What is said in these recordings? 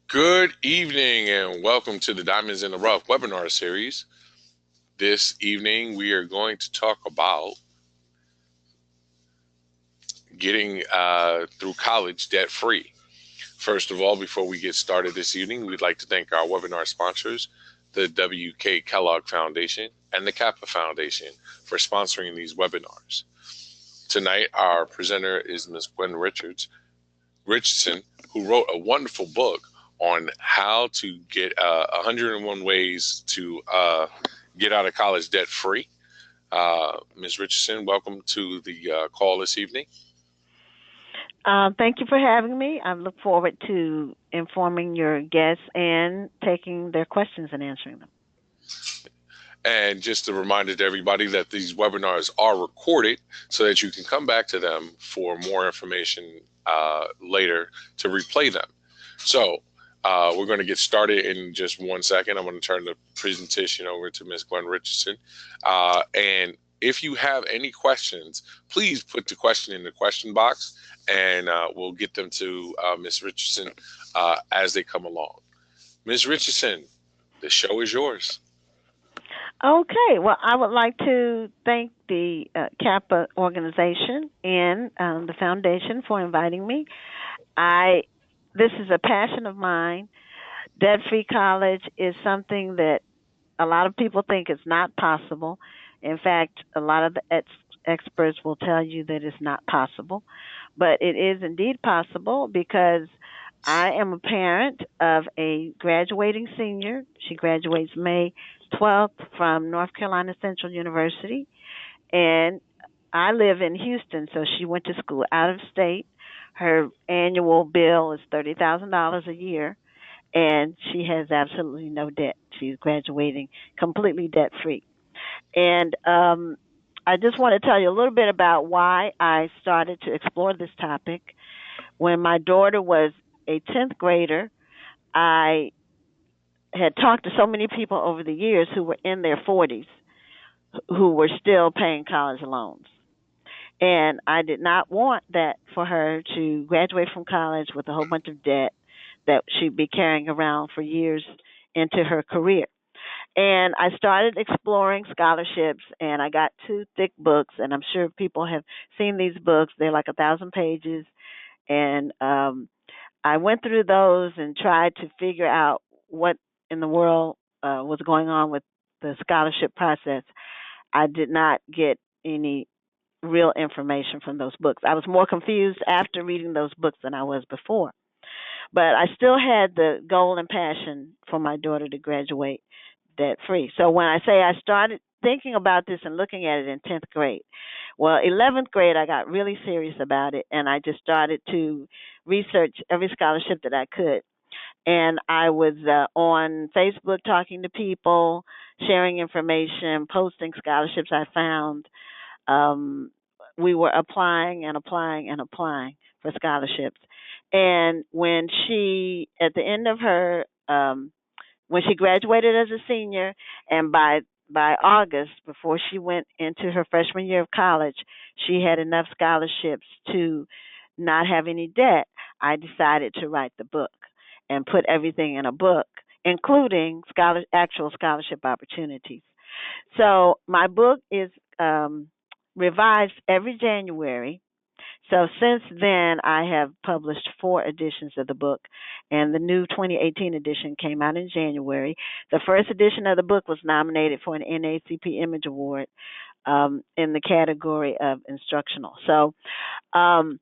Good evening and welcome to the Diamonds in the Rough webinar series. This evening we are going to talk about getting through college debt free. First of all, before we get started this evening, we'd like to thank our webinar sponsors, the W.K. Kellogg Foundation and the Kappa Foundation, for sponsoring these webinars. Tonight, our presenter is Ms. Gwen Richardson, who wrote a wonderful book on how to get 101 ways to get out of college debt free. Ms. Richardson, welcome to the call this evening. Thank you for having me. I look forward to informing your guests and taking their questions and answering them. And just a reminder to everybody that these webinars are recorded so that you can come back to them for more information later to replay them. So we're going to get started in just 1 second. I'm going to turn the presentation over to Ms. Gwen Richardson. And if you have any questions, please put the question in the question box and we'll get them to Ms. Richardson as they come along. Ms. Richardson, the show is yours. Okay. Well, I would like to thank the Kappa organization and the foundation for inviting me. This is a passion of mine. Debt-free college is something that a lot of people think is not possible. In fact, a lot of the experts will tell you that it's not possible, but it is indeed possible because I am a parent of a graduating senior. She graduates May 12th from North Carolina Central University, and I live in Houston, so she went to school out of state. Her annual bill is $30,000 a year, and she has absolutely no debt. She's graduating completely debt free. And I just want to tell you a little bit about why I started to explore this topic. When my daughter was a 10th grader, I had talked to so many people over the years who were in their 40s who were still paying college loans. And I did not want that for her to graduate from college with a whole bunch of debt that she'd be carrying around for years into her career. And I started exploring scholarships, and I got two thick books, and I'm sure people have seen these books. They're like 1,000 pages, and I went through those and tried to figure out what in the world was going on with the scholarship process. I did not get any real information from those books. I was more confused after reading those books than I was before. But I still had the goal and passion for my daughter to graduate debt free. So when I say I started thinking about this and looking at it in 10th grade, well, 11th grade, I got really serious about it and I just started to research every scholarship that I could. And I was on Facebook talking to people, sharing information, posting scholarships I found. Um, we were applying and applying and applying for scholarships. And when at the end of her, when she graduated as a senior, and by August, before she went into her freshman year of college, she had enough scholarships to not have any debt. I decided to write the book and put everything in a book, including actual scholarship opportunities. So my book is revised every January. So since then, I have published four editions of the book, and the new 2018 edition came out in January. The first edition of the book was nominated for an NAACP Image Award in the category of instructional. So um,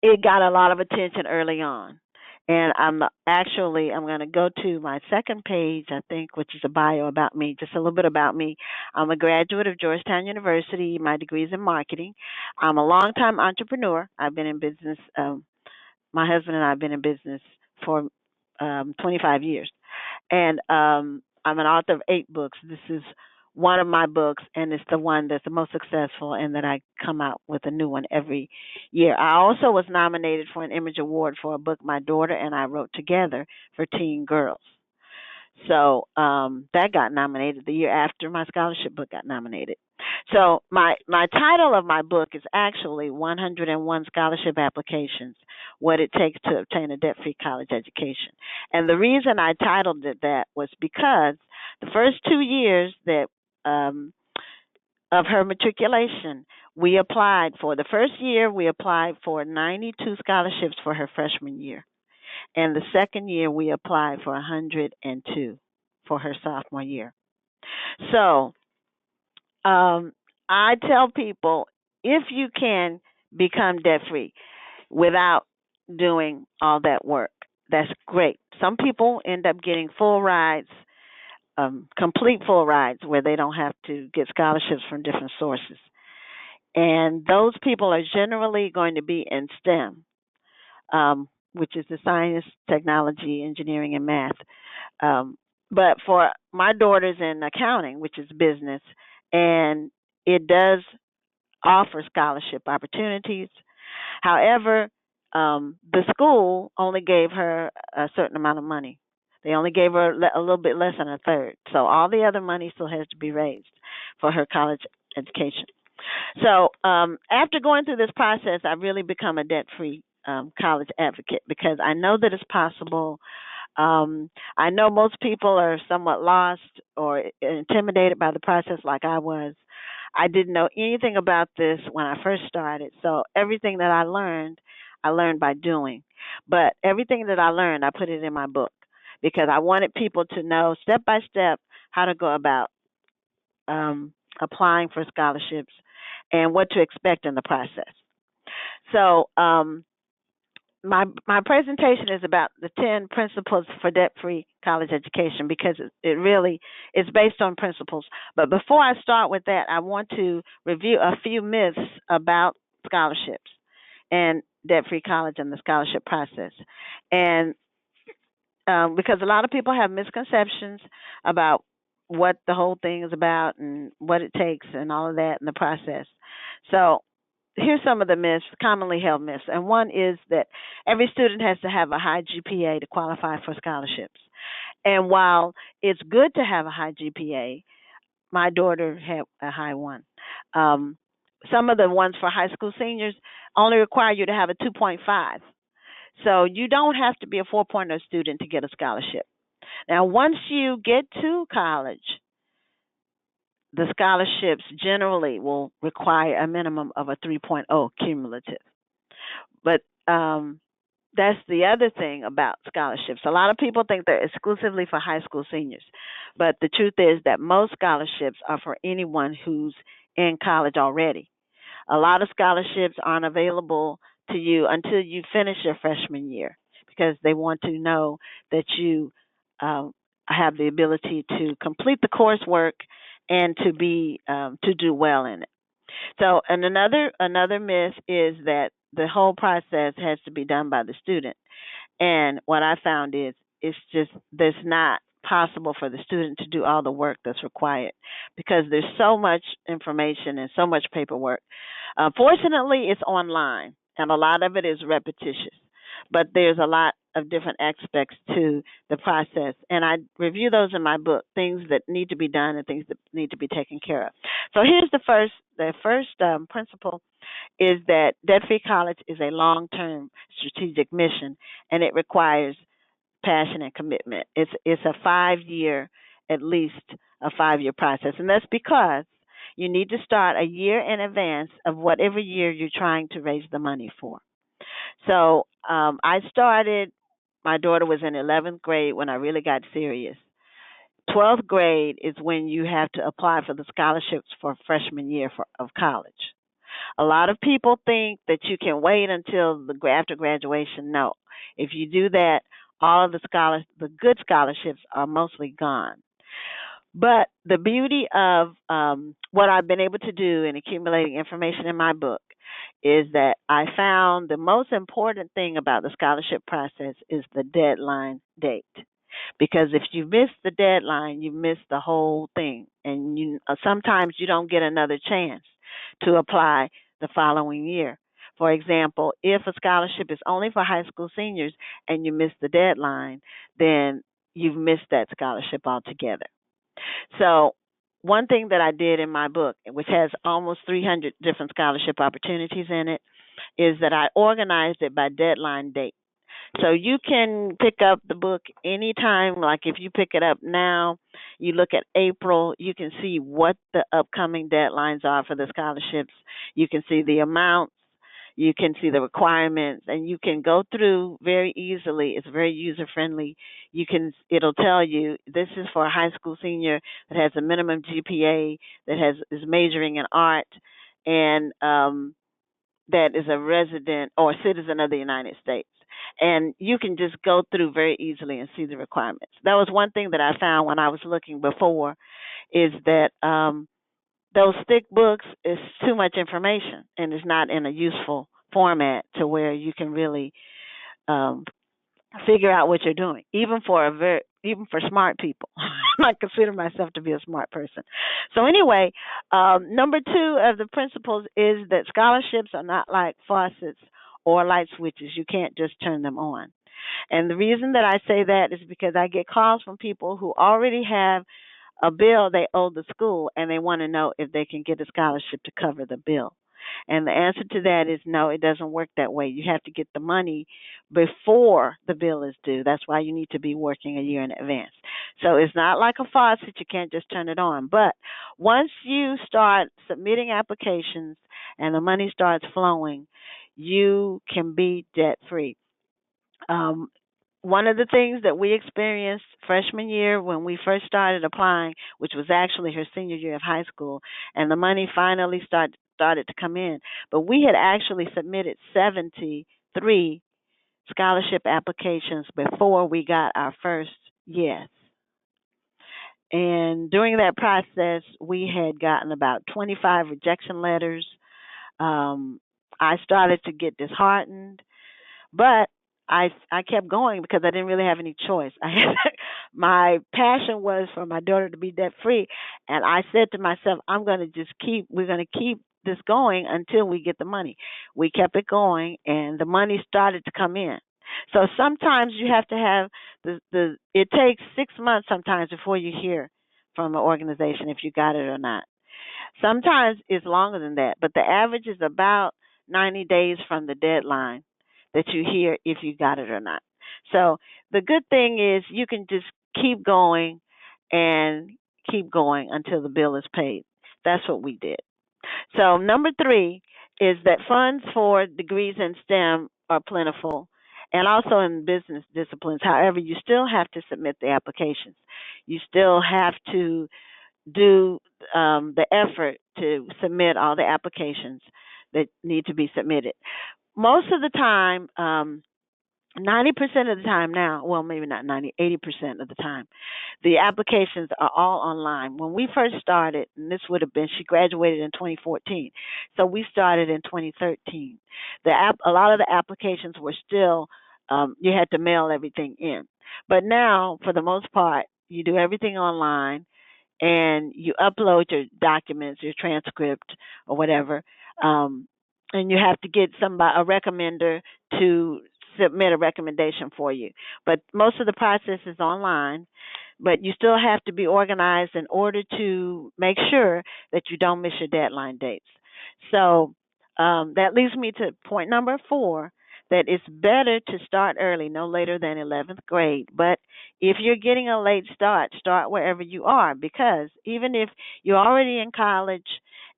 it got a lot of attention early on. And I'm going to go to my second page, I think, which is a bio about me, just a little bit about me. I'm a graduate of Georgetown University. My degree is in marketing. I'm a longtime entrepreneur. I've been in business. My husband and I have been in business for 25 years. And I'm an author of 8 books. This is one of my books, and it's the one that's the most successful, and that I come out with a new one every year. I also was nominated for an Image Award for a book my daughter and I wrote together for teen girls. So that got nominated the year after my scholarship book got nominated. So my title of my book is actually 101 Scholarship Applications: What It Takes to Obtain a Debt-Free College Education. And the reason I titled it that was because the first 2 years that um, of her matriculation, we applied for the first year. We applied for 92 scholarships for her freshman year, and the second year we applied for 102 for her sophomore year. So um, I tell people, if you can become debt free without doing all that work, that's great. Some people end up getting full rides, complete full rides, where they don't have to get scholarships from different sources. And those people are generally going to be in STEM, which is the science, technology, engineering, and math. Um, but for my daughter's in accounting, which is business, and it does offer scholarship opportunities. However, the school only gave her a certain amount of money. They only gave her a little bit less than a third. So all the other money still has to be raised for her college education. So after going through this process, I've really become a debt free college advocate because I know that it's possible. I know most people are somewhat lost or intimidated by the process, like I was. I didn't know anything about this when I first started. So everything that I learned by doing. But everything that I learned, I put it in my book because I wanted people to know step by step how to go about applying for scholarships and what to expect in the process. So my presentation is about the 10 principles for debt-free college education because it really is based on principles. But before I start with that, I want to review a few myths about scholarships and debt-free college and the scholarship process. And because a lot of people have misconceptions about what the whole thing is about and what it takes and all of that in the process. So here's some of the myths, commonly held myths. And one is that every student has to have a high GPA to qualify for scholarships. And while it's good to have a high GPA, my daughter had a high one. Um, some of the ones for high school seniors only require you to have a 2.5. So you don't have to be a 4.0 student to get a scholarship. Now, once you get to college, the scholarships generally will require a minimum of a 3.0 cumulative. But that's the other thing about scholarships. A lot of people think they're exclusively for high school seniors, but the truth is that most scholarships are for anyone who's in college already. A lot of scholarships aren't available to you until you finish your freshman year because they want to know that you um, have the ability to complete the coursework and to do well in it. So, and another myth is that the whole process has to be done by the student. And what I found is it's just there's not possible for the student to do all the work that's required because there's so much information and so much paperwork. Fortunately, it's online, and a lot of it is repetitious. But there's a lot of different aspects to the process, and I review those in my book. Things that need to be done and things that need to be taken care of. So here's the first. The first principle is that debt-free college is a long-term strategic mission, and it requires passion and commitment. It's a 5 year, at least a 5 year process, and that's because you need to start a year in advance of whatever year you're trying to raise the money for. So I started. My daughter was in 11th grade when I really got serious. 12th grade is when you have to apply for the scholarships for freshman year of college. A lot of people think that you can wait until after graduation. No, if you do that, all of the good scholarships are mostly gone. But the beauty of what I've been able to do in accumulating information in my book is that I found the most important thing about the scholarship process is the deadline date. Because if you miss the deadline, you miss the whole thing, and sometimes you don't get another chance to apply the following year. For example, if a scholarship is only for high school seniors and you miss the deadline, then you've missed that scholarship altogether. So one thing that I did in my book, which has almost 300 different scholarship opportunities in it, is that I organized it by deadline date. So you can pick up the book anytime. Like if you pick it up now, you look at April, you can see what the upcoming deadlines are for the scholarships. You can see the amounts, you can see the requirements, and you can go through very easily. It's very user friendly. It'll tell you this is for a high school senior that has a minimum GPA, that is majoring in art, and that is a resident or citizen of the United States. And you can just go through very easily and see the requirements. That was one thing that I found when I was looking before, is that those thick books is too much information and it's not in a useful format to where you can really um, figure out what you're doing, even for smart people. I consider myself to be a smart person. So anyway, number two of the principles is that scholarships are not like faucets or light switches. You can't just turn them on. And the reason that I say that is because I get calls from people who already have a bill they owe the school and they want to know if they can get a scholarship to cover the bill. And the answer to that is no, it doesn't work that way. You have to get the money before the bill is due. That's why you need to be working a year in advance. So it's not like a faucet, you can't just turn it on. But once you start submitting applications and the money starts flowing, you can be debt free. Um, one of the things that we experienced freshman year when we first started applying, which was actually her senior year of high school, and the money finally started to come in, but we had actually submitted 73 scholarship applications before we got our first yes. And during that process, we had gotten about 25 rejection letters. Um, I started to get disheartened, but I kept going because I didn't really have any choice. My passion was for my daughter to be debt free, and I said to myself, we're going to keep this going until we get the money. We kept it going, and the money started to come in. So sometimes you have to have the. It takes 6 months sometimes before you hear from an organization if you got it or not. Sometimes it's longer than that, but the average is about 90 days from the deadline that you hear if you got it or not. So the good thing is you can just keep going and keep going until the bill is paid. That's what we did. So number three is that funds for degrees in STEM are plentiful and also in business disciplines. However, you still have to submit the applications. You still have to do the effort to submit all the applications that need to be submitted. Most of the time, 90% of the time now, well, maybe not 90, 80% of the time, the applications are all online. When we first started, and this would have been, she graduated in 2014, so we started in 2013. A lot of the applications were still, you had to mail everything in. But now, for the most part, you do everything online and you upload your documents, your transcript or whatever, um, and you have to get a recommender to submit a recommendation for you. But most of the process is online, but you still have to be organized in order to make sure that you don't miss your deadline dates. So that leads me to point number four, that it's better to start early, no later than 11th grade. But if you're getting a late start wherever you are, because even if you're already in college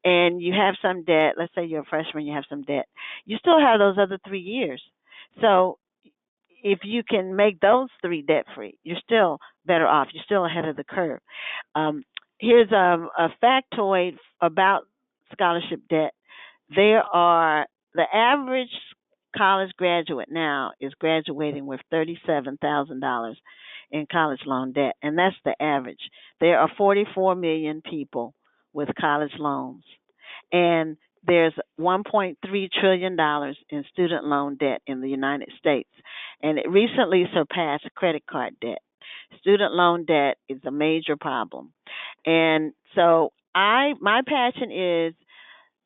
and you have some debt, let's say you're a freshman, you have some debt, you still have those other 3 years. So if you can make those three debt free, you're still better off. You're still ahead of the curve. Um, here's a factoid about scholarship debt. The average college graduate now is graduating with $37,000 in college loan debt, and that's the average. There are 44 million people with college loans, and there's $1.3 trillion in student loan debt in the United States, and it recently surpassed credit card debt. Student loan debt is a major problem, and so my passion is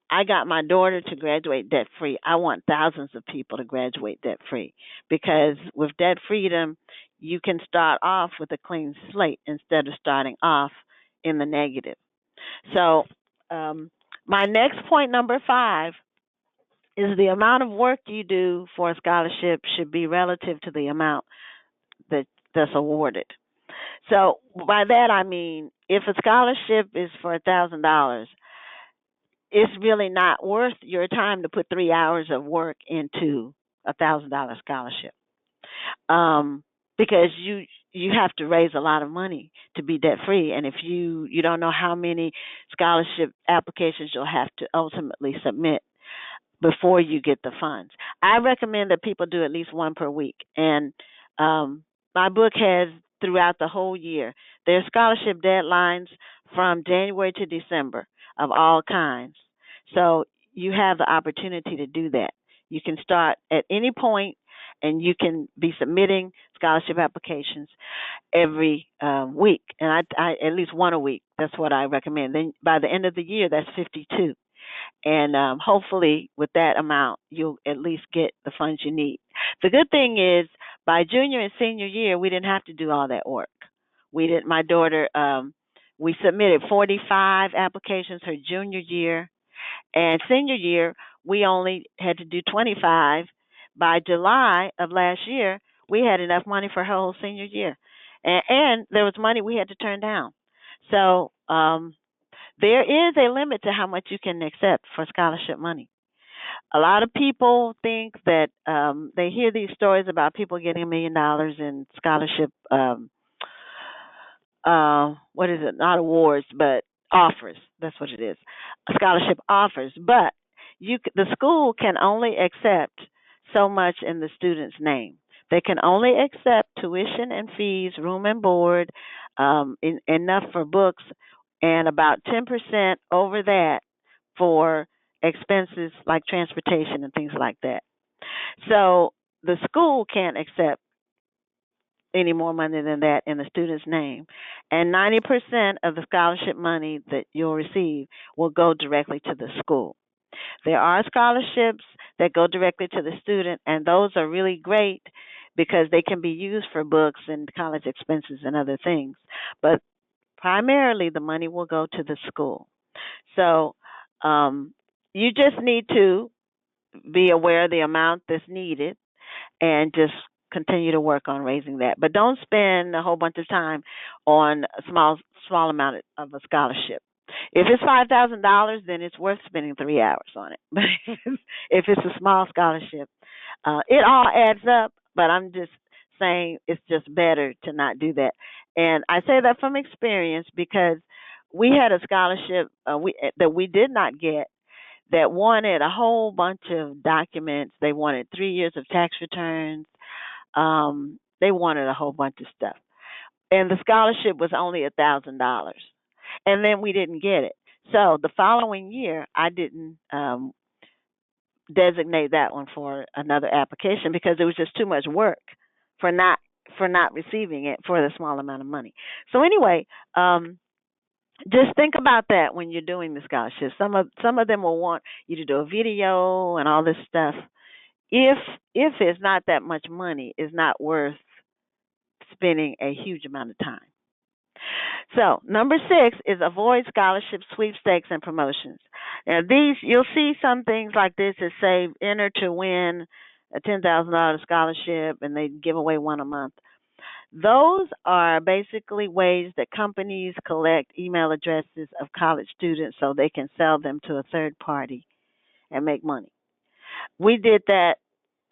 I got my daughter to graduate debt free. I want thousands of people to graduate debt free because with debt freedom, you can start off with a clean slate instead of starting off in the negative. So, my next point, number 5, is the amount of work you do for a scholarship should be relative to the amount that that's awarded. So by that I mean if a scholarship is for $1,000, it's really not worth your time to put 3 hours of work into $1,000 scholarship. Because you have to raise a lot of money to be debt free, and if you don't know how many scholarship applications you'll have to ultimately submit before you get the funds. I recommend that people do at least one per week. And my book has throughout the whole year. There's scholarship deadlines from January to December of all kinds. So you have the opportunity to do that. You can start at any point and you can be submitting scholarship applications every week, and I at least one a week. That's what I recommend. Then by the end of the year, that's 52, and hopefully with that amount you'll at least get the funds you need. The good thing is by junior and senior year we didn't have to do all that work. We didn't. My daughter, we submitted 45 applications her junior year, and senior year we only had to do 25. By July of last year we had enough money for her whole senior year, and there was money we had to turn down. So there is a limit to how much you can accept for scholarship money. A lot of people think that they hear these stories about people getting $1 million in scholarship. What is it? Not awards, but offers. That's what it is. Scholarship offers, but the school can only accept so much in the student's name. They can only accept tuition and fees, room and board, enough for books, and about 10% over that for expenses like transportation and things like that. So the school can't accept any more money than that in the student's name. And 90% of the scholarship money that you'll receive will go directly to the school. There are scholarships that go directly to the student, and those are really great because they can be used for books and college expenses and other things. But primarily, the money will go to the school. So you just need to be aware of the amount that's needed and just continue to work on raising that. But don't spend a whole bunch of time on a small amount of a scholarship. If it's $5,000, then it's worth spending 3 hours on it. But if it's a small scholarship, it all adds up. But I'm just saying it's just better to not do that. And I say that from experience because we had a scholarship that we did not get that wanted a whole bunch of documents. They wanted 3 years of tax returns. They wanted a whole bunch of stuff, and the scholarship was only $1,000, and then we didn't get it. So the following year, I didn't designate that one for another application because it was just too much work for not receiving it for the small amount of money. So anyway, just think about that when you're doing the scholarship. Some of them will want you to do a video and all this stuff. If it's not that much money, it's not worth spending a huge amount of time. So number 6 is avoid scholarship sweepstakes and promotions. Now these you'll see some things like this that say enter to win a $10,000 scholarship and they give away one a month. Those are basically ways that companies collect email addresses of college students so they can sell them to a third party and make money. We did that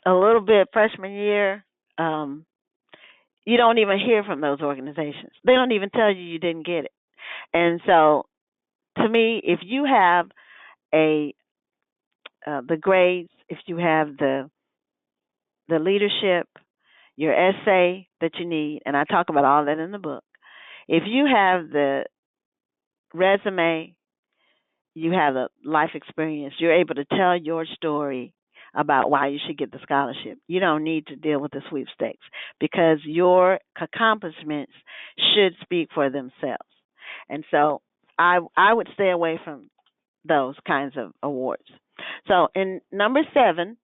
a little bit freshman year. Um, you don't even hear from those organizations. They don't even tell you didn't get it. And so, to me, if you have a the grades, if you have the leadership, your essay that you need, and I talk about all that in the book. If you have the resume, you have a life experience, you're able to tell your story about why you should get the scholarship. You don't need to deal with the sweepstakes because your accomplishments should speak for themselves. And so I would stay away from those kinds of awards. So in number 7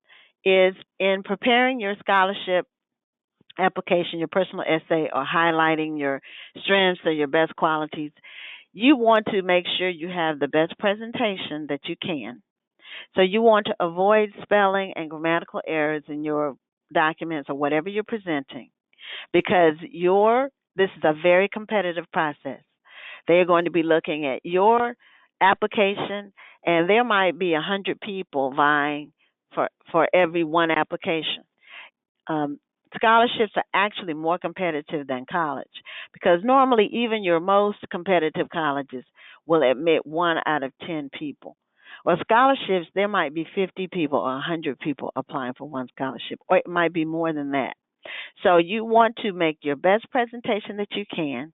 is in preparing your scholarship application, your personal essay, or highlighting your strengths or your best qualities, you want to make sure you have the best presentation that you can. So you want to avoid spelling and grammatical errors in your documents or whatever you're presenting, because this is a very competitive process. They're going to be looking at your application, and there might be 100 people vying for every one application. Um, Scholarships are actually more competitive than college, because normally even your most competitive colleges will admit 1 out of 10 people. Well, scholarships, there might be 50 people or 100 people applying for one scholarship, or it might be more than that. So you want to make your best presentation that you can.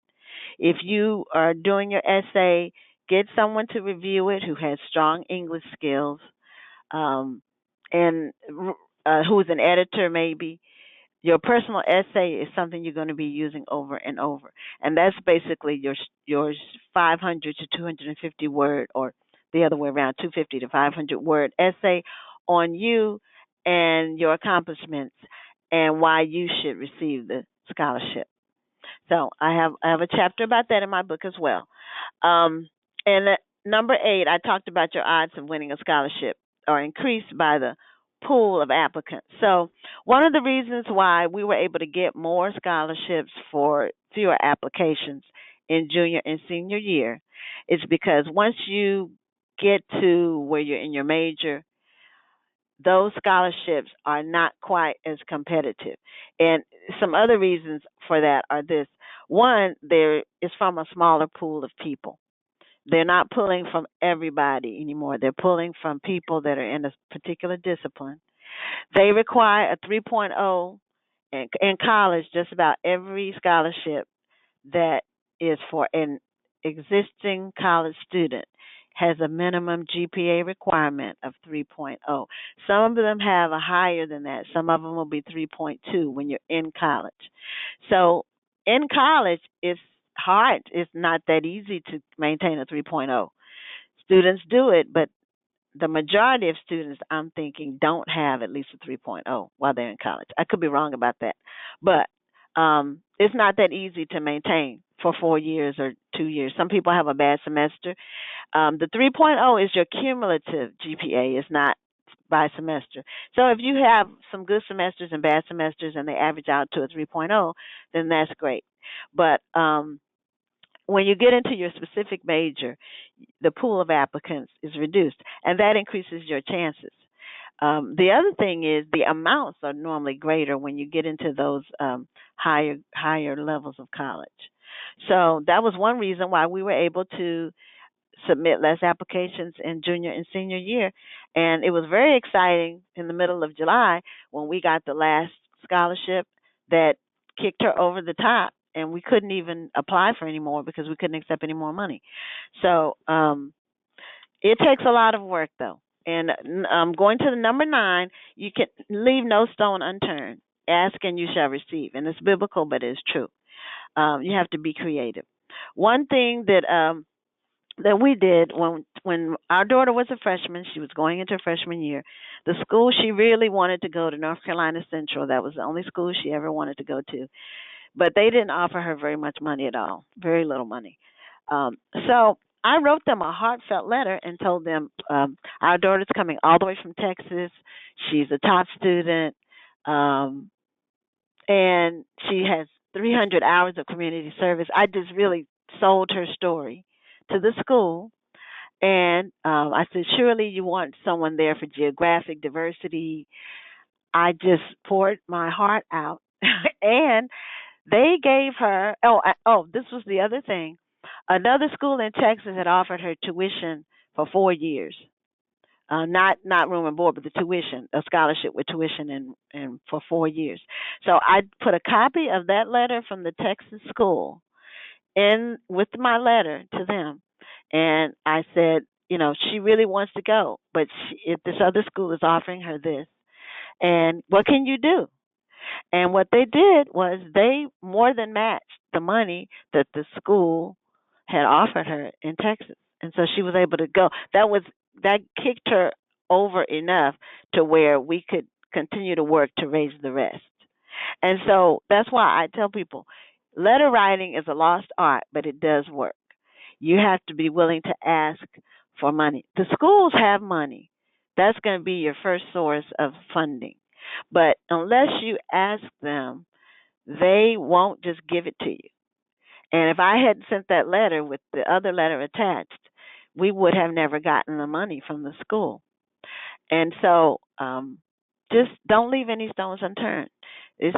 If you are doing your essay, get someone to review it who has strong English skills, um, and who's an editor maybe. Your personal essay is something you're going to be using over and over, and that's basically your 500 to 250 word, or the other way around, 250 to 500 word essay on you and your accomplishments and why you should receive the scholarship. So I have a chapter about that in my book as well. Um, and number 8, I talked about your odds of winning a scholarship are increased by the pool of applicants. So one of the reasons why we were able to get more scholarships for fewer applications in junior and senior year is because once you get to where you're in your major, those scholarships are not quite as competitive. And some other reasons for that are this. One, there is from a smaller pool of people. They're not pulling from everybody anymore. They're pulling from people that are in a particular discipline. They require a 3.0 in college. Just about every scholarship that is for an existing college student has a minimum GPA requirement of 3.0. Some of them have a higher than that. Some of them will be 3.2 when you're in college. So in college, it's hard. It's not that easy to maintain a 3.0. Students do it, but the majority of students, I'm thinking, don't have at least a 3.0 while they're in college. I could be wrong about that, but it's not that easy to maintain for 4 years or 2 years. Some people have a bad semester. The 3.0 is your cumulative GPA, it's not by semester. So if you have some good semesters and bad semesters and they average out to a 3.0, then that's great. But when you get into your specific major, the pool of applicants is reduced, and that increases your chances. The other thing is the amounts are normally greater when you get into those higher levels of college. So that was one reason why we were able to submit less applications in junior and senior year, and it was very exciting in the middle of July when we got the last scholarship that kicked her over the top, and we couldn't even apply for any more because we couldn't accept any more money. So it takes a lot of work, though. And going to the number 9, you can leave no stone unturned. Ask and you shall receive. And it's biblical, but it's true. You have to be creative. One thing that we did when our daughter was a freshman, she was going into her freshman year. The school she really wanted to go to, North Carolina Central. That was the only school she ever wanted to go to, but they didn't offer her very much money at all, very little money. So I wrote them a heartfelt letter and told them our daughter's coming all the way from Texas. She's a top student, um, and she has 300 hours of community service. I just really sold her story to the school. And I said, surely you want someone there for geographic diversity. I just poured my heart out. And they gave her, this was the other thing. Another school in Texas had offered her tuition for 4 years. Not room and board, but the tuition, a scholarship with tuition and for 4 years. So I put a copy of that letter from the Texas school in with my letter to them, and I said, she really wants to go, but if this other school is offering her this, and what can you do? And what they did was they more than matched the money that the school had offered her in Texas. And so she was able to go. That kicked her over enough to where we could continue to work to raise the rest. And so that's why I tell people letter writing is a lost art, but it does work. You have to be willing to ask for money. The schools have money. That's going to be your first source of funding. But unless you ask them, they won't just give it to you. And if I hadn't sent that letter with the other letter attached, we would have never gotten the money from the school. And so, just don't leave any stones unturned. This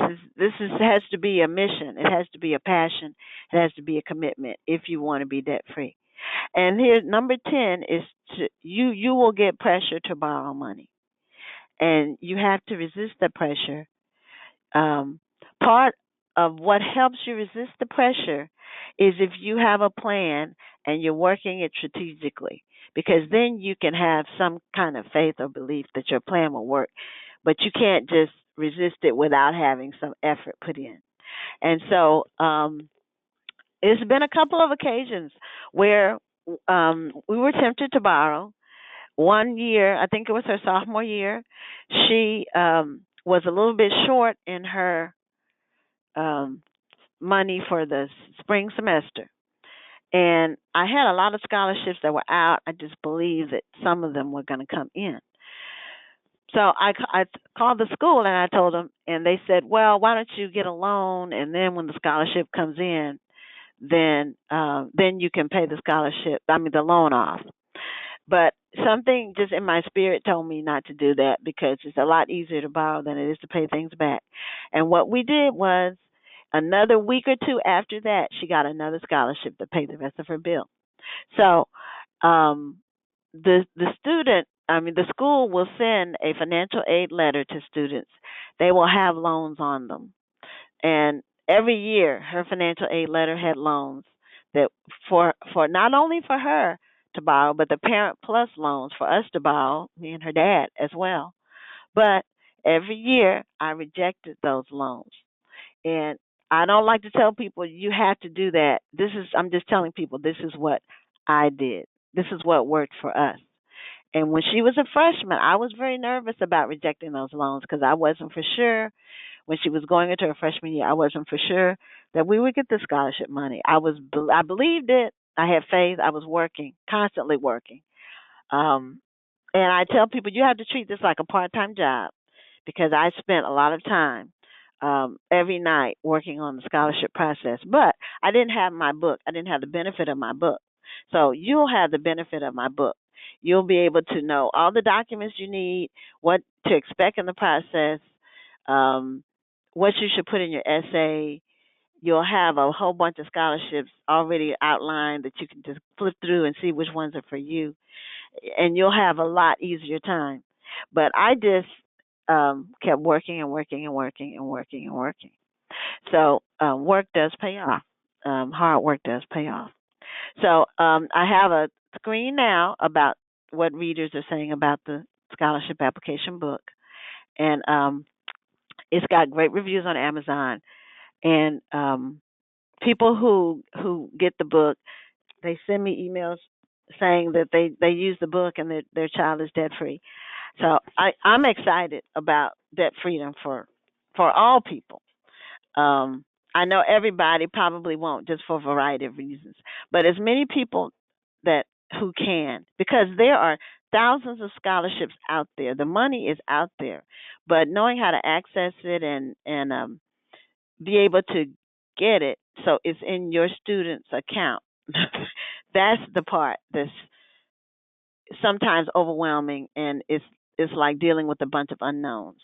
is has to be a mission. It has to be a passion. It has to be a commitment if you want to be debt free. And here, number 10 is you will get pressure to borrow money, and you have to resist the pressure. Part of what helps you resist the pressure is if you have a plan and you're working it strategically, because then you can have some kind of faith or belief that your plan will work, but you can't just resist it without having some effort put in. And so, it's been a couple of occasions where we were tempted to borrow. One year, I think it was her sophomore year, she was a little bit short in her um, money for the spring semester. And I had a lot of scholarships that were out. I just believed that some of them were going to come in. So I called the school and I told them, and they said, "Well, why don't you get a loan, and then when the scholarship comes in, then you can pay the scholarship. I mean the loan off." But something just in my spirit told me not to do that because it's a lot easier to borrow than it is to pay things back. And what we did was another week or two after that, she got another scholarship to pay the rest of her bill. So um, the school will send a financial aid letter to students. They will have loans on them, and every year her financial aid letter had loans that for not only for her to borrow, but the parent plus loans for us to borrow, me and her dad as well. But every year I rejected those loans. And I don't like to tell people you have to do that. I'm just telling people this is what I did. This is what worked for us. And when she was a freshman, I was very nervous about rejecting those loans because I wasn't for sure when she was going into her freshman year. I wasn't for sure that we would get the scholarship money. I believed it. I had faith. I was working, constantly working. Um, and I tell people you have to treat this like a part-time job because I spent a lot of time every night working on the scholarship process. But I didn't have my book. I didn't have the benefit of my book. So you'll have the benefit of my book. You'll be able to know all the documents you need, what to expect in the process, um, what you should put in your essay. You'll have a whole bunch of scholarships already outlined that you can just flip through and see which ones are for you, and you'll have a lot easier time. But I just kept working and working and working and working and working. So work does pay off. Hard work does pay off. So I have a screen now about what readers are saying about the scholarship application book, and it's got great reviews on Amazon. And people who get the book, they send me emails saying that they use the book and their child is debt free. So I'm excited about debt freedom for all people. I know everybody probably won't, just for a variety of reasons, but as many people that who can, because there are thousands of scholarships out there. The money is out there, but knowing how to access it and be able to get it so it's in your student's account. That's the part that's sometimes overwhelming, and it's like dealing with a bunch of unknowns.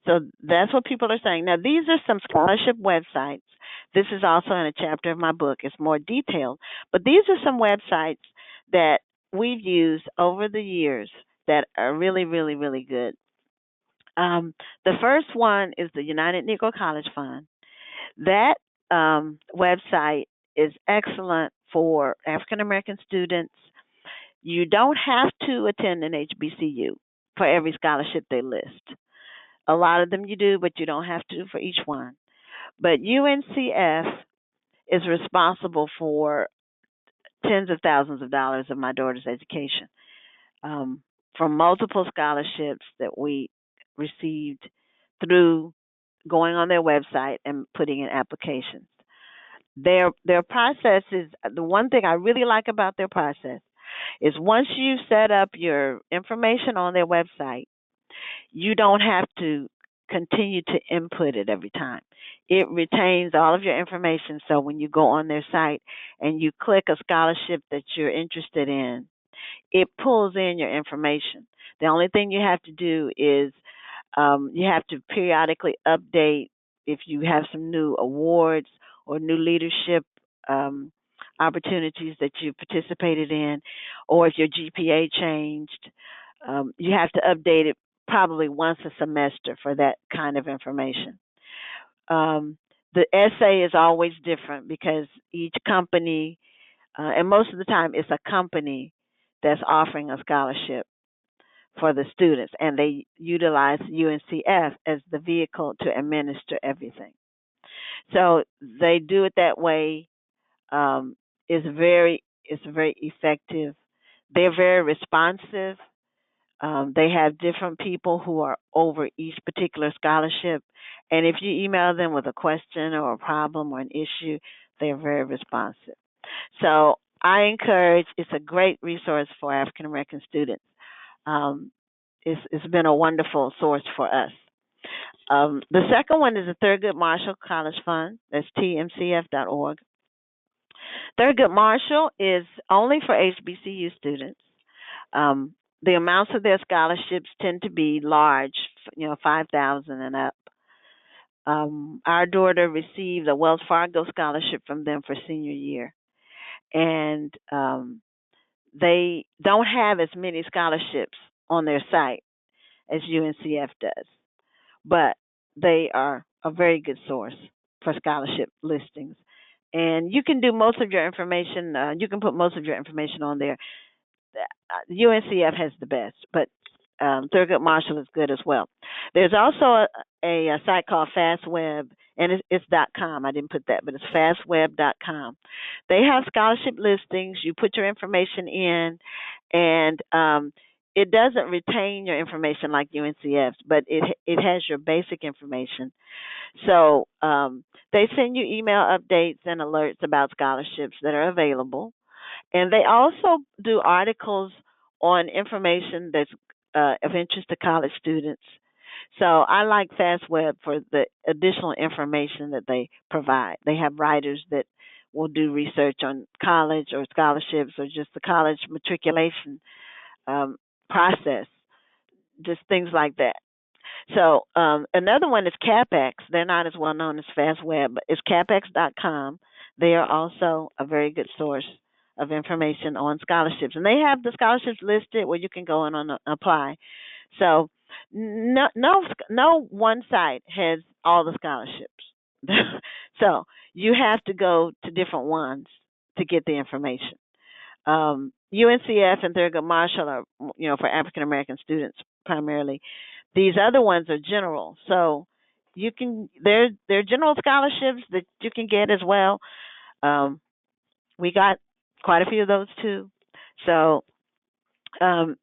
So that's what people are saying. Now, these are some scholarship websites. This is also in a chapter of my book. It's more detailed, but these are some websites that we've used over the years that are really, really, really good. The first one is the United Negro College Fund. That website is excellent for African American students. You don't have to attend an HBCU for every scholarship they list. A lot of them you do, but you don't have to for each one. But UNCF is responsible for tens of thousands of dollars of my daughter's education, um, from multiple scholarships that we received through going on their website and putting in applications. Their process is the one thing I really like about their process is once you set up your information on their website, you don't have to continue to input it every time. It retains all of your information. So when you go on their site and you click a scholarship that you're interested in, it pulls in your information. The only thing you have to do is you have to periodically update if you have some new awards or new leadership um, opportunities that you participated in, or if your GPA changed. You have to update it probably once a semester for that kind of information. Um, the essay is always different because each company, and most of the time, it's a company that's offering a scholarship for the students, and they utilize UNCF as the vehicle to administer everything. So they do it that way. Um, it's very effective. They're very responsive. They have different people who are over each particular scholarship, and if you email them with a question or a problem or an issue, they're very responsive. So I encourage. It's a great resource for African American students. Um, it's been a wonderful source for us. The second one is the Thurgood Marshall College Fund. That's tmcf.org. Thurgood Marshall is only for HBCU students. The amounts of their scholarships tend to be large, 5,000 and up. Our daughter received a Wells Fargo scholarship from them for senior year, and they don't have as many scholarships on their site as UNCF does, but they are a very good source for scholarship listings. And you can do most of your information, you can put most of your information on there. UNCF has the best, but Thurgood Marshall is good as well. There's also a site called FastWeb, and it's .com. I didn't put that, but it's fastweb.com. They have scholarship listings. You put your information in, and it doesn't retain your information like UNCF's, but it has your basic information. So they send you email updates and alerts about scholarships that are available. And they also do articles on information that's of interest to college students. So I like FastWeb for the additional information that they provide. They have writers that will do research on college or scholarships or just the college matriculation um, process, just things like that. So another one is CapEx. They're not as well known as FastWeb, but it's capex.com. They are also a very good source of information on scholarships, and they have the scholarships listed where you can go and apply. So no one site has all the scholarships. So you have to go to different ones to get the information. UNCF and Thurgood Marshall are, for African American students primarily. These other ones are general, so you can they're general scholarships that you can get as well. Um, we got quite a few of those too. So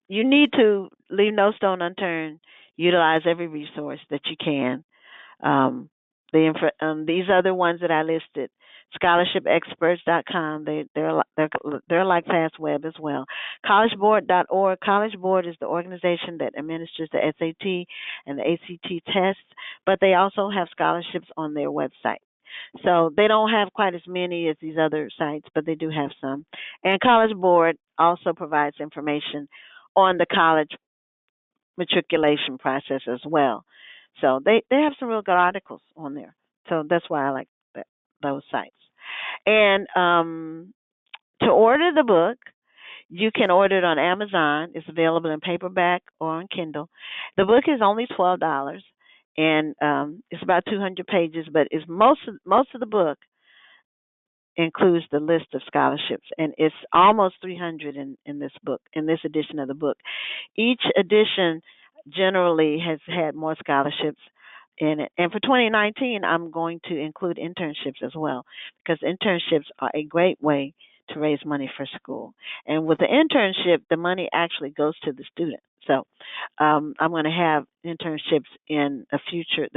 you need to leave no stone unturned. Utilize every resource that you can. Um, these other ones that I listed, scholarshipexperts.com, they're like FastWeb as well. Collegeboard.org. College Board is the organization that administers the SAT and the ACT tests, but they also have scholarships on their website. So they don't have quite as many as these other sites, but they do have some. And College Board also provides information on the college matriculation process as well. So they have some real good articles on there. So that's why I like those sites. And to order the book, you can order it on Amazon. It's available in paperback or on Kindle. The book is only $12, and it's about 200 pages. But it's most of the book includes the list of scholarships, and it's almost 300 in this book, in this edition of the book. Each edition generally has had more scholarships in it. And for 2019, I'm going to include internships as well, because internships are a great way to raise money for school. And with the internship, the money actually goes to the student. So I'm going to have internships in the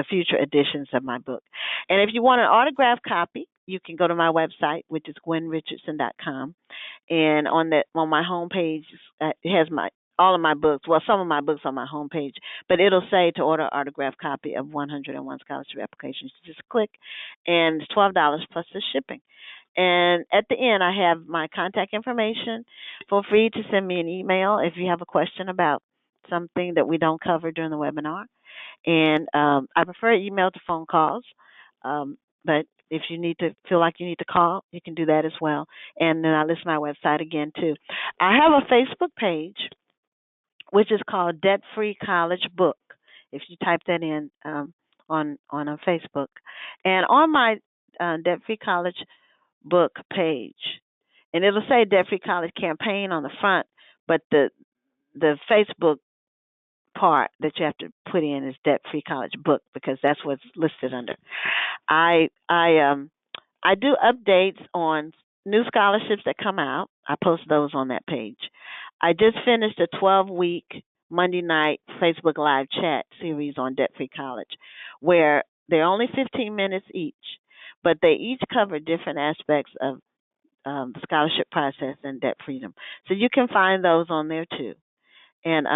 future editions of my book. And if you want an autographed copy, you can go to my website, which is gwenrichardson.com, and on my homepage, it has my all of my books. Well, some of my books on my homepage, but it'll say to order an autographed copy of 101 Scholarship Applications. You just click, and it's $12 plus the shipping. And at the end, I have my contact information. Feel free to send me an email if you have a question about something that we don't cover during the webinar. And I prefer email to phone calls. But if you feel like you need to call, you can do that as well. And then I list my website again too. I have a Facebook page, which is called Debt Free College Book. If you type that in on a Facebook, and on my Debt Free College Book page, and it'll say Debt Free College Campaign on the front, but the Facebook part that you have to put in is Debt Free College Book, because that's what's listed under. I do updates on new scholarships that come out. I post those on that page. I just finished a 12-week Monday night Facebook Live chat series on Debt Free College, where they're only 15 minutes each, but they each cover different aspects of the scholarship process and debt freedom. So you can find those on there too. And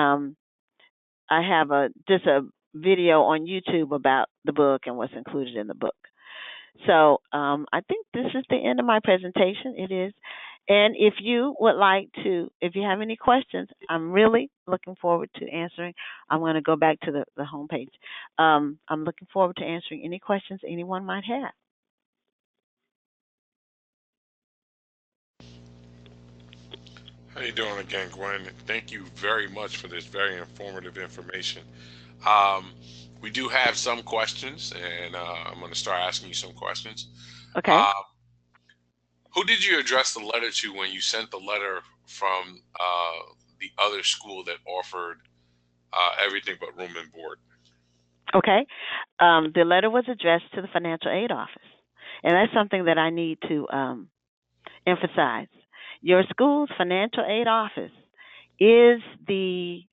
I have just a video on YouTube about the book and what's included in the book. So I think this is the end of my presentation. It is. And if you have any questions, I'm really looking forward to answering. I'm going to go back to the homepage. I'm looking forward to answering any questions anyone might have. How you doing again, Gwen? Thank you very much for this very informative information. We do have some questions, and I'm going to start asking you some questions. Okay. Who did you address the letter to when you sent the letter from the other school that offered everything but room and board? Okay. The letter was addressed to the financial aid office, and that's something that I need to emphasize. Your school's financial aid office is the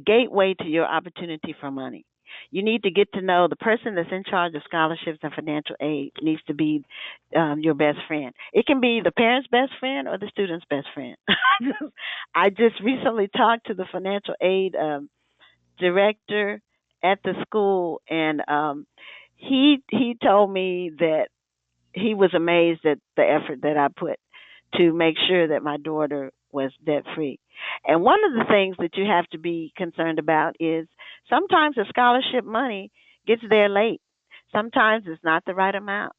gateway to your opportunity for money. You need to get to know the person that's in charge of scholarships and financial aid. Needs to be your best friend. It can be the parent's best friend or the student's best friend. I just recently talked to the financial aid director at the school, and he told me that he was amazed at the effort that I put to make sure that my daughter was debt free. And one of the things that you have to be concerned about is sometimes the scholarship money gets there late. Sometimes it's not the right amount.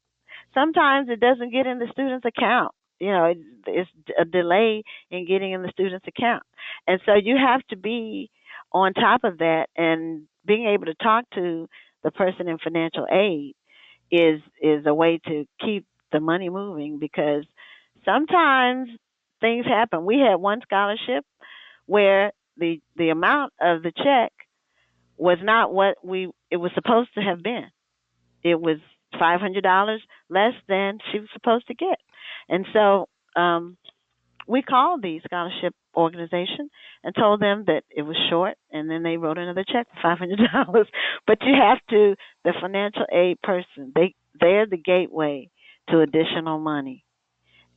Sometimes it doesn't get in the student's account. It's a delay in getting in the student's account. And so you have to be on top of that, and being able to talk to the person in financial aid is a way to keep the money moving, because sometimes things happen. We had one scholarship where the amount of the check was not what it was supposed to have been. It was $500 less than she was supposed to get. And so we called the scholarship organization and told them that it was short, and then they wrote another check for $500. But the financial aid person, they're the gateway to additional money.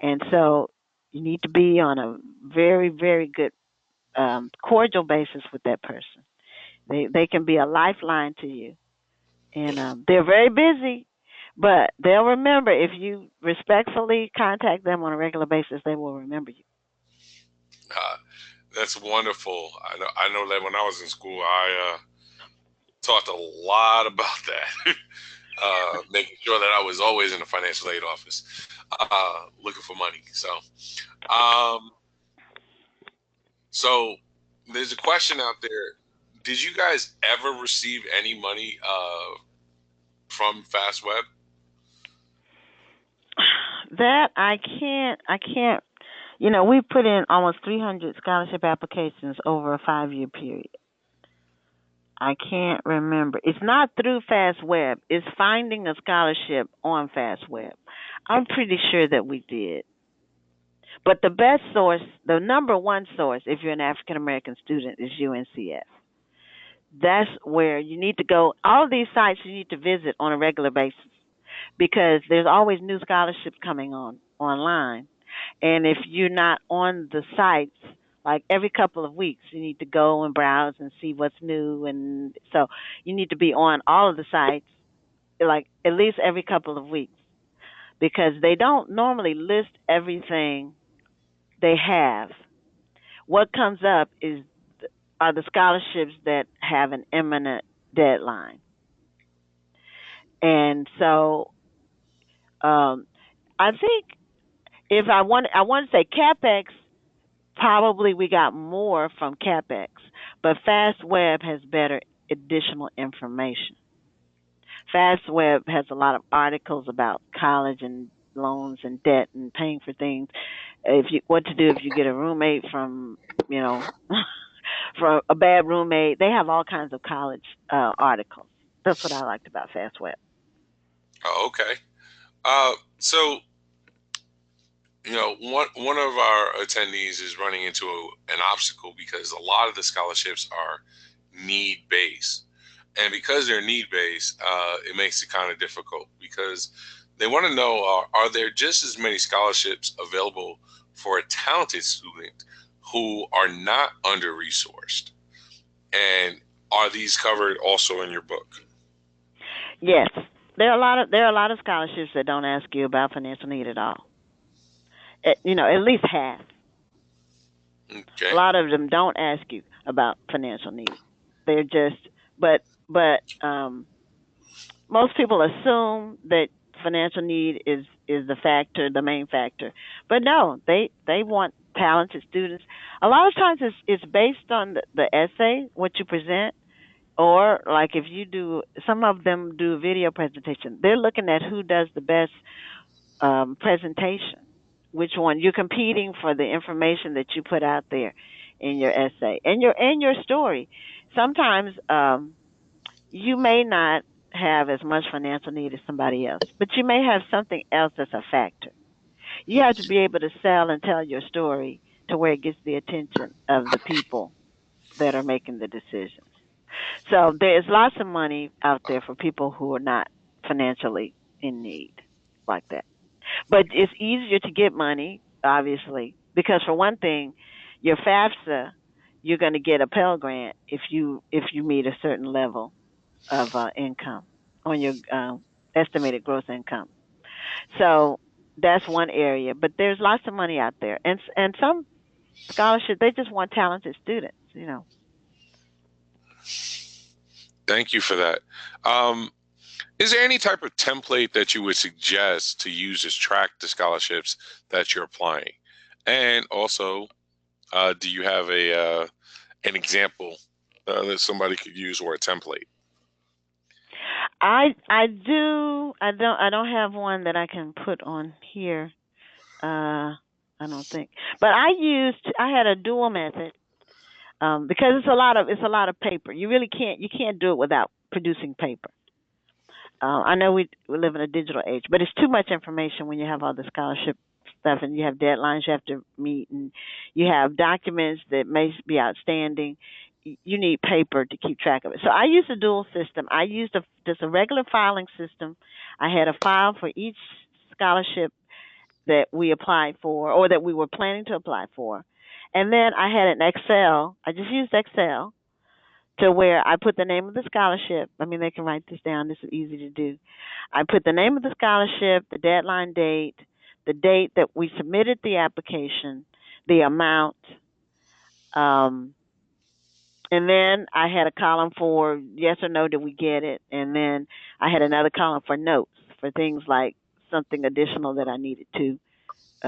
And so you need to be on a very, very good cordial basis with that person. They can be a lifeline to you. And they're very busy, but they'll remember. If you respectfully contact them on a regular basis, they will remember you. That's wonderful. I know that when I was in school, I talked a lot about that, making sure that I was always in the financial aid office looking for money. So there's a question out there. Did you guys ever receive any money from FastWeb? That I can't. We put in almost 300 scholarship applications over a 5-year period. I can't remember. It's not through FastWeb. It's finding a scholarship on FastWeb. I'm pretty sure that we did. But the best source, the number one source, if you're an African American student, is UNCF. That's where you need to go. All of these sites you need to visit on a regular basis. because there's always new scholarships coming on online. And if you're not on the sites, like every couple of weeks, you need to go and browse and see what's new. And so you need to be on all of the sites, like at least every couple of weeks, because they don't normally list everything they have. What comes up are the scholarships that have an imminent deadline. And so um, I think if I want to say CapEx, probably we got more from CapEx, but FastWeb has better additional information. FastWeb has a lot of articles about college and loans and debt and paying for things. If you what to do if you get a roommate from you know from a bad roommate. They have all kinds of college articles. That's what I liked about FastWeb. Oh, okay. So one of our attendees is running into an obstacle because a lot of the scholarships are need based, and because they're need based, it makes it kind of difficult because they want to know are there just as many scholarships available for a talented student who are not under resourced, and are these covered also in your book? Yes, there are a lot of scholarships that don't ask you about financial need at all. At least half. A Okay. lot of them don't ask you about financial need. They're just, but most people assume that financial need is the main factor. But no, they want talented students. A lot of times it's based on the essay, what you present, or like if you do, some of them do video presentation. They're looking at who does the best presentation. Which one you're competing for the information that you put out there in your essay and your story. Sometimes you may not have as much financial need as somebody else, but you may have something else that's a factor. You have to be able to sell and tell your story to where it gets the attention of the people that are making the decisions. So there's lots of money out there for people who are not financially in need like that. But it's easier to get money, obviously, because for one thing, your FAFSA, you're going to get a Pell Grant if you meet a certain level of income on your estimated gross income. So that's one area. But there's lots of money out there, and some scholarships they just want talented students. Thank you for that. Um, is there any type of template that you would suggest to use to track the scholarships that you're applying? And also, do you have an example that somebody could use or a template? I do. I don't have one that I can put on here. I don't think. But I had a dual method because it's a lot of paper. You can't do it without producing paper. I know we live in a digital age, but it's too much information when you have all the scholarship stuff and you have deadlines you have to meet and you have documents that may be outstanding. You need paper to keep track of it. So I used a dual system. I used just a regular filing system. I had a file for each scholarship that we applied for or that we were planning to apply for. And then I had an Excel. I just used Excel to where I put the name of the scholarship. I mean, they can write this down. This is easy to do. I put the name of the scholarship, the deadline date, the date that we submitted the application, the amount, um, and then I had a column for yes or no, did we get it? And then I had another column for notes for things like something additional that I needed to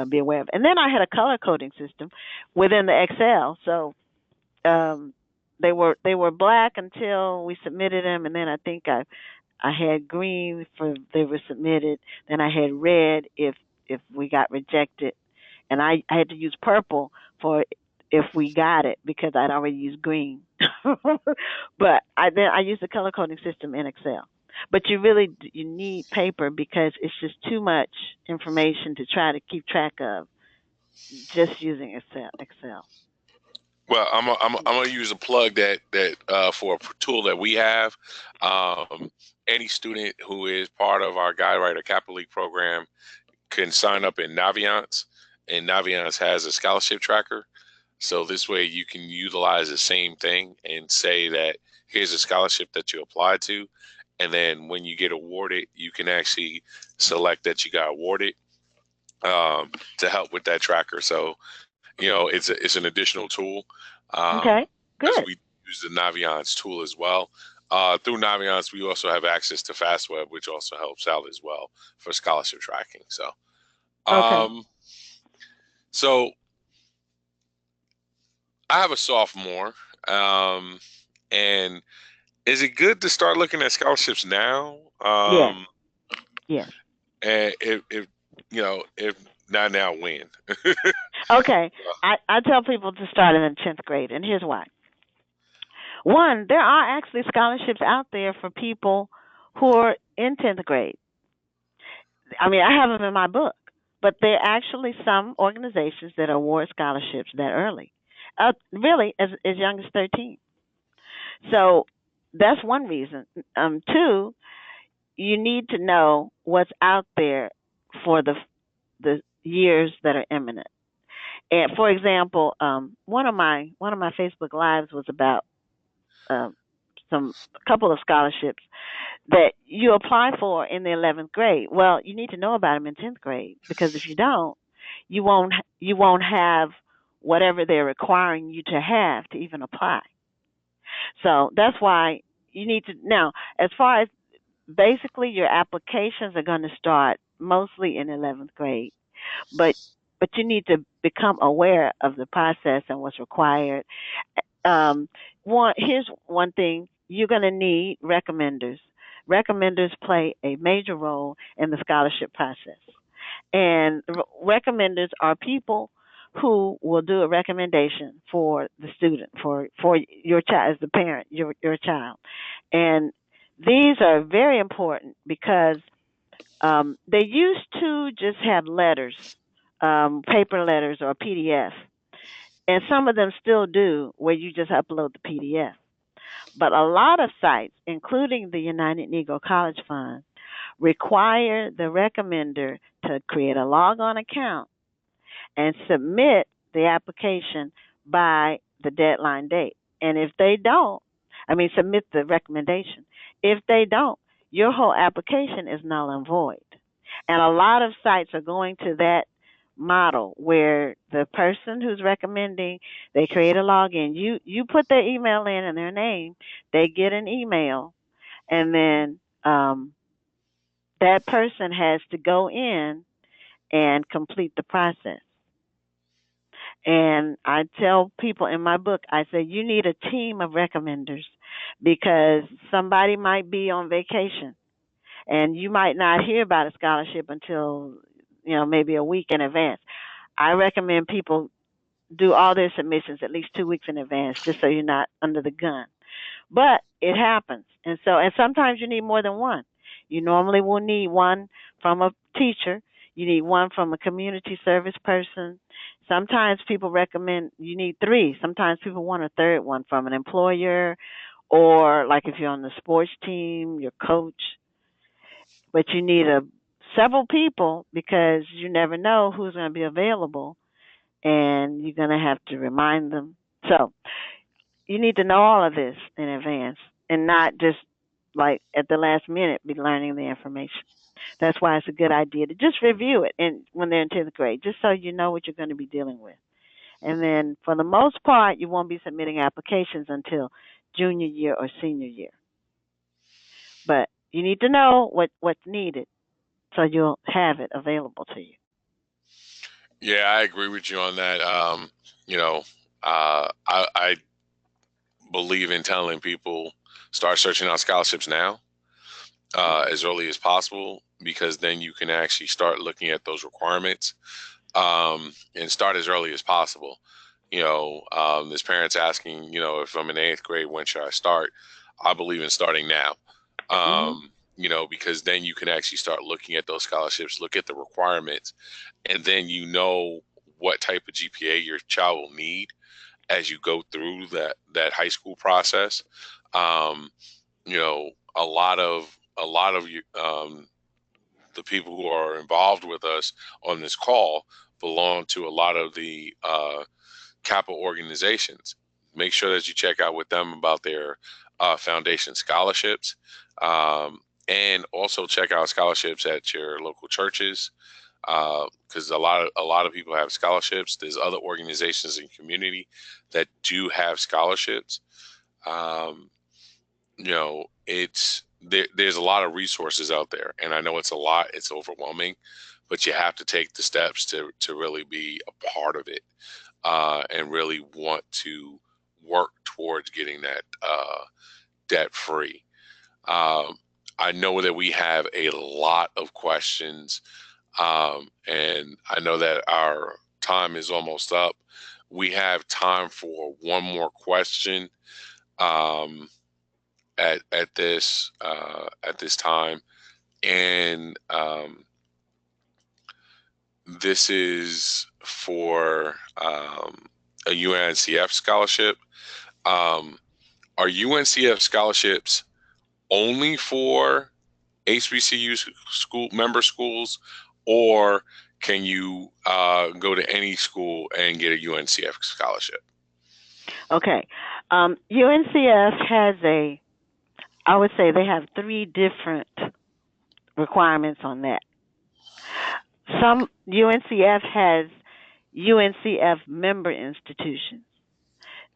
be aware of. And then I had a color coding system within the Excel. So um, they were black until we submitted them, and then I think I had green for they were submitted. Then I had red if we got rejected, and I had to use purple for if we got it because I'd already used green. But I used the color coding system in Excel. But you need paper because it's just too much information to try to keep track of just using Excel. Well, I'm gonna use a plug that for a tool that we have. Um, any student who is part of our Guide Writer Capital League program can sign up in Naviance, and Naviance has a scholarship tracker. So this way you can utilize the same thing and say that here's a scholarship that you applied to, and then when you get awarded, you can actually select that you got awarded to help with that tracker. So it's an additional tool Okay, as good. we use the Naviance tool as well. Through Naviance, we also have access to FastWeb, which also helps out as well for scholarship tracking. Okay. Um, so I have a sophomore, um, and is it good to start looking at scholarships now? Yes. Yes. And if not now, when? Okay. I tell people to start in the 10th grade, and here's why. One, there are actually scholarships out there for people who are in 10th grade. I mean, I have them in my book, but there are actually some organizations that award scholarships that early, really as young as 13. So that's one reason. Two, you need to know what's out there for the years that are imminent. And for example, one of my Facebook lives was about um, some a couple of scholarships that you apply for in the 11th grade. Well, you need to know about them in 10th grade because if you don't, you won't you won't have whatever they're requiring you to have to even apply. So that's why you need to now. As far as basically your applications are going to start mostly in 11th grade, but you need to become aware of the process and what's required. Um, here's one thing: you're going to need recommenders. Recommenders play a major role in the scholarship process, and recommenders are people who will do a recommendation for the student, for your child as the parent, your child, and these are very important because they used to just have letters, paper letters or PDF, and some of them still do where you just upload the PDF. But a lot of sites, including the United Negro College Fund, require the recommender to create a logon account and submit the application by the deadline date. And if they don't, I mean, submit the recommendation. If they don't, your whole application is null and void. And a lot of sites are going to that model where the person who's recommending, they create a login. You put their email in and their name, they get an email, and then that person has to go in and complete the process. And I tell people in my book, I say, you need a team of recommenders because somebody might be on vacation and you might not hear about a scholarship until, maybe a week in advance. I recommend people do all their submissions at least 2 weeks in advance just so you're not under the gun. But it happens. And sometimes you need more than one. You normally will need one from a teacher, you need one from a community service person. Sometimes people recommend you need three. Sometimes people want a third one from an employer or like if you're on the sports team, your coach. But you need a several people because you never know who's going to be available and you're going to have to remind them. So, you need to know all of this in advance and not just like at the last minute be learning the information. That's why it's a good idea to just review it and when they're in 10th grade, just so you know what you're going to be dealing with. And then for the most part, you won't be submitting applications until junior year or senior year. But you need to know what's needed so you'll have it available to you. Yeah, I agree with you on that. I believe in telling people start searching out scholarships now, as early as possible, because then you can actually start looking at those requirements and start as early as possible. There's parents asking, if I'm in eighth grade, when should I start? I believe in starting now. Mhm. Because then you can actually start looking at those scholarships, look at the requirements, and then what type of GPA your child will need. as you go through that high school process. Um, a lot of you, the people who are involved with us on this call belong to a lot of the Kappa organizations. Make sure that you check out with them about their foundation scholarships, and also check out scholarships at your local churches, because a lot of people have scholarships. There's other organizations in community that do have scholarships. Um, there's a lot of resources out there, and I know it's a lot. It's overwhelming, but you have to take the steps to really be a part of it, and really want to work towards getting that debt free. Um, I know that we have a lot of questions, and I know that our time is almost up. We have time for one more question, um, at this time, and this is for a UNCF scholarship. Um, are UNCF scholarships only for HBCU school member schools, or can you go to any school and get a UNCF scholarship? Okay. UNCF has I would say they have three different requirements on that. Some UNCF has UNCF member institutions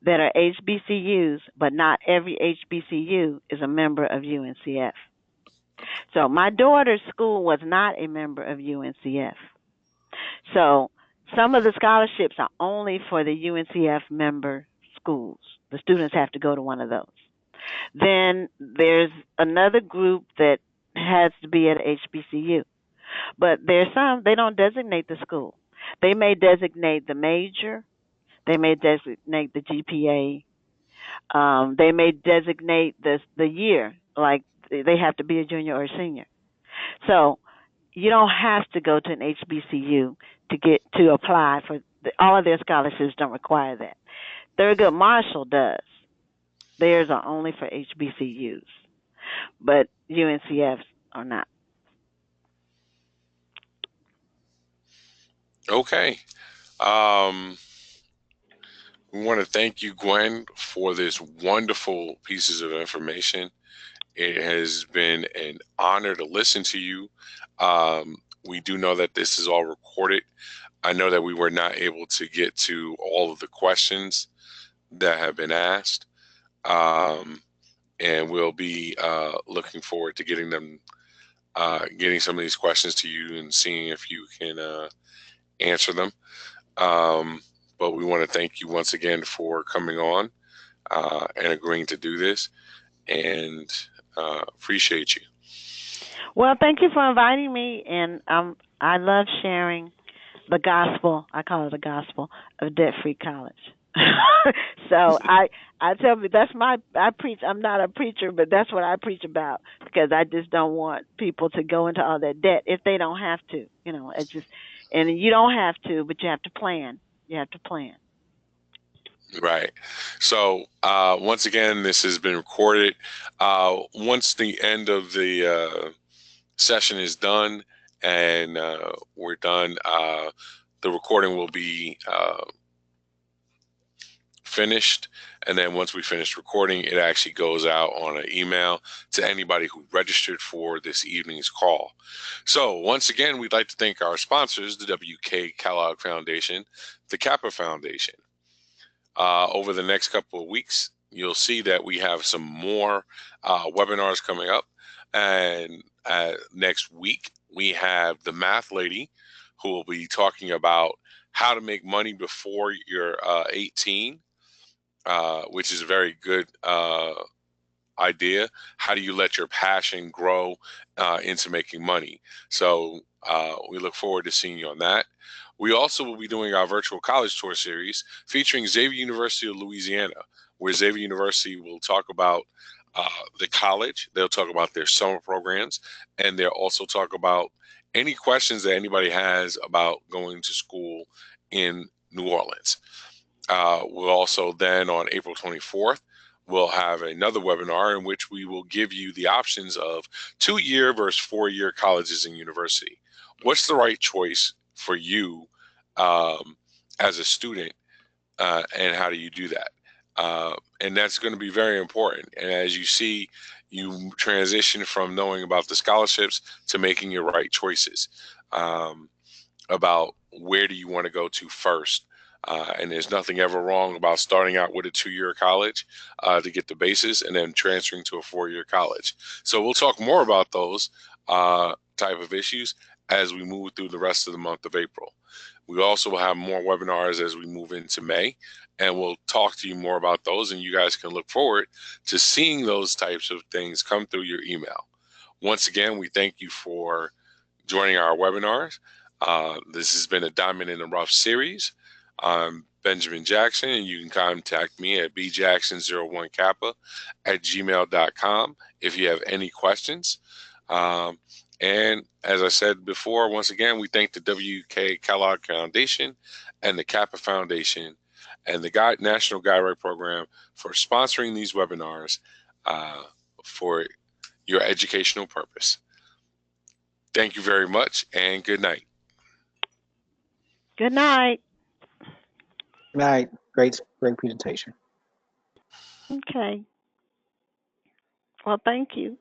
that are HBCUs, but not every HBCU is a member of UNCF. So my daughter's school was not a member of UNCF. So some of the scholarships are only for the UNCF member schools. The students have to go to one of those. Then there's another group that has to be at HBCU. But there's some, they don't designate the school. They may designate the major, they may designate the GPA, they may designate the year, like they have to be a junior or a senior. So you don't have to go to an HBCU to apply for all of their scholarships. Don't require that. Thurgood Marshall does. Theirs are only for HBCUs, but UNCFs are not. Okay. Um, we want to thank you, Gwen, for this wonderful pieces of information. It has been an honor to listen to you. We do know that this is all recorded. I know that we were not able to get to all of the questions that have been asked, um, and we'll be looking forward to getting some of these questions to you and seeing if you can answer them. Um, but we want to thank you once again for coming on and agreeing to do this, and appreciate you. Well, thank you for inviting me, and I love sharing the gospel. I call it the gospel of debt-free college. So I tell you I preach. I'm not a preacher, but that's what I preach about, because I just don't want people to go into all that debt if they don't have to. It's just, and you don't have to, but you have to plan. You have to plan. Right. So once again, this has been recorded. Once the end of the session is done and we're done, the recording will be finished, and then once we finish recording, it actually goes out on an email to anybody who registered for this evening's call. So once again, we'd like to thank our sponsors, the W.K. Kellogg Foundation, the Kappa Foundation. Over the next couple of weeks, you'll see that we have some more webinars coming up, and next week we have the Math Lady, who will be talking about how to make money before you're 18, which is a very good idea. How do you let your passion grow into making money? So we look forward to seeing you on that. We also will be doing our virtual college tour series featuring Xavier University of Louisiana, where Xavier University will talk about the college. They'll talk about their summer programs, and they'll also talk about any questions that anybody has about going to school in New Orleans. We'll also then on April 24th, we'll have another webinar in which we will give you the options of 2-year versus 4-year colleges and university. What's the right choice for you as a student, and how do you do that? And that's going to be very important. And as you see, you transition from knowing about the scholarships to making your right choices about where do you want to go to first. And there's nothing ever wrong about starting out with a 2-year college to get the basis and then transferring to a 4-year college. So we'll talk more about those type of issues as we move through the rest of the month of April. We also will have more webinars as we move into May, and we'll talk to you more about those, and you guys can look forward to seeing those types of things come through your email. Once again, we thank you for joining our webinars. This has been a Diamond in the Rough series. I'm Benjamin Jackson, and you can contact me at bjackson01kappa@gmail.com if you have any questions. And as I said before, once again, we thank the W.K. Kellogg Foundation and the Kappa Foundation and the National Guidewire Program for sponsoring these webinars for your educational purpose. Thank you very much, and good night. Good night. Good night. Great presentation. Okay. Well, thank you.